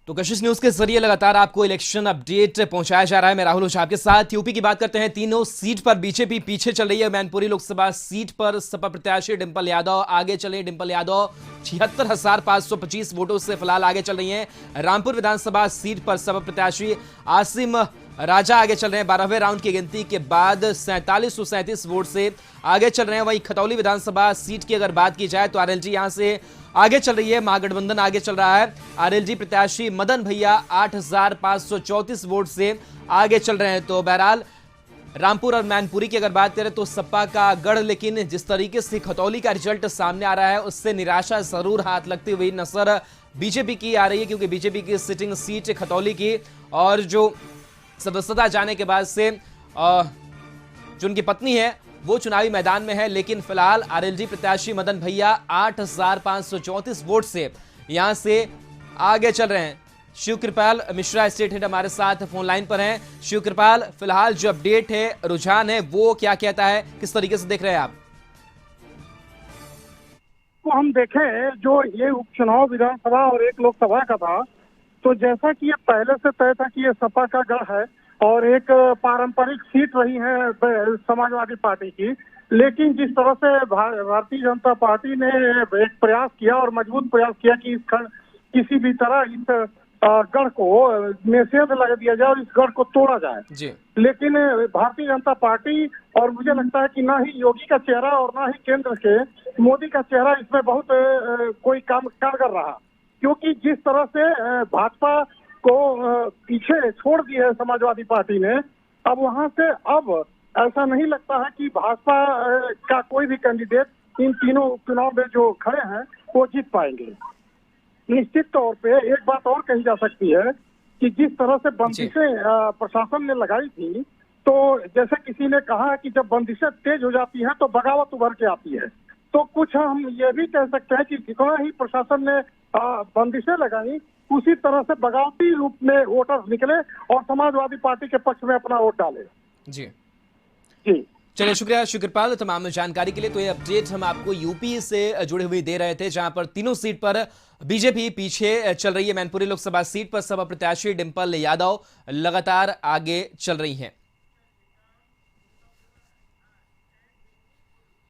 तो कशिश न्यूज के जरिए लगातार आपको इलेक्शन अपडेट पहुंचाया जा रहा है। मैं राहुल ओझा आपके साथ। यूपी की बात करते हैं। तीनों सीट पर बीजेपी पीछे चल रही है। मैनपुरी लोकसभा सीट पर सपा प्रत्याशी डिंपल यादव आगे चले। डिंपल यादव 76,525 वोटों से फिलहाल आगे चल रही हैं। रामपुर विधानसभा सीट पर सपा प्रत्याशी आसिम राजा आगे चल रहे हैं। 12वें राउंड की गिनती के बाद 4737 वोट से आगे चल रहे हैं। वहीं खतौली विधानसभा सीट की अगर बात की जाए तो आरएलजी यहां से आगे चल रही है। महागठबंधन आगे चल रहा है। आरएलजी प्रत्याशी मदन भैया 8534 वोट से आगे चल रहे हैं। तो बहरहाल रामपुर और मैनपुरी की अगर बात करें तो सपा का गढ़, लेकिन जिस तरीके से खतौली का रिजल्ट सामने आ रहा है उससे निराशा जरूर हाथ लगती हुई नजर बीजेपी की आ रही है, क्योंकि बीजेपी की सिटिंग सीट खतौली की और जो सदस्यता जाने के बाद से जो उनकी पत्नी है वो चुनावी मैदान में है। लेकिन फिलहाल आरएलजी प्रत्याशी मदन भैया 8534 वोट से यहां से आगे चल रहे हैं। शिव कृपाल मिश्रा स्टेट हेड हमारे साथ फोन लाइन पर हैं। शिव कृपाल, फिलहाल जो अपडेट है, रुझान है, वो क्या कहता है, किस तरीके से देख रहे हैं आप? तो हम देखें जो ये उपचुनाव विधानसभा और एक लोकसभा का था, तो जैसा कि ये पहले से तय था कि ये सपा का गढ़ है और एक पारंपरिक सीट रही है समाजवादी पार्टी की, लेकिन जिस तरह से भारतीय जनता पार्टी ने एक प्रयास किया और मजबूत प्रयास किया कि किसी भी तरह इस गढ़ को निषेध लगा दिया जाए और इस गढ़ को तोड़ा जाए जी। लेकिन भारतीय जनता पार्टी और मुझे लगता है कि ना ही योगी का चेहरा और ना ही केंद्र के मोदी का चेहरा इसमें बहुत कोई काम कारगर रहा, क्योंकि जिस तरह से भाजपा को पीछे छोड़ दिया है समाजवादी पार्टी ने, अब वहां से अब ऐसा नहीं लगता है कि भाजपा का कोई भी कैंडिडेट इन तीनों चुनाव में जो खड़े हैं वो जीत पाएंगे। निश्चित तौर पे एक बात और कही जा सकती है कि जिस तरह से बंदिशें प्रशासन ने लगाई थी, तो जैसे किसी ने कहा कि जब बंदिशें तेज हो जाती हैं तो बगावत उभर के आती है, तो कुछ हम ये भी कह सकते हैं कि जितना ही प्रशासन ने बंदिशें लगाई उसी तरह से बगावती रूप में वोटर्स निकले और समाजवादी पार्टी के पक्ष में अपना वोट डाले। जी जी चलिए, शुक्रिया शिव कृपाल तमाम जानकारी के लिए। तो ये अपडेट हम आपको यूपी से जुड़े हुए दे रहे थे, जहां पर तीनों सीट पर बीजेपी पीछे चल रही है। मैनपुरी लोकसभा सीट पर सपा प्रत्याशी डिंपल यादव लगातार आगे चल रही हैं।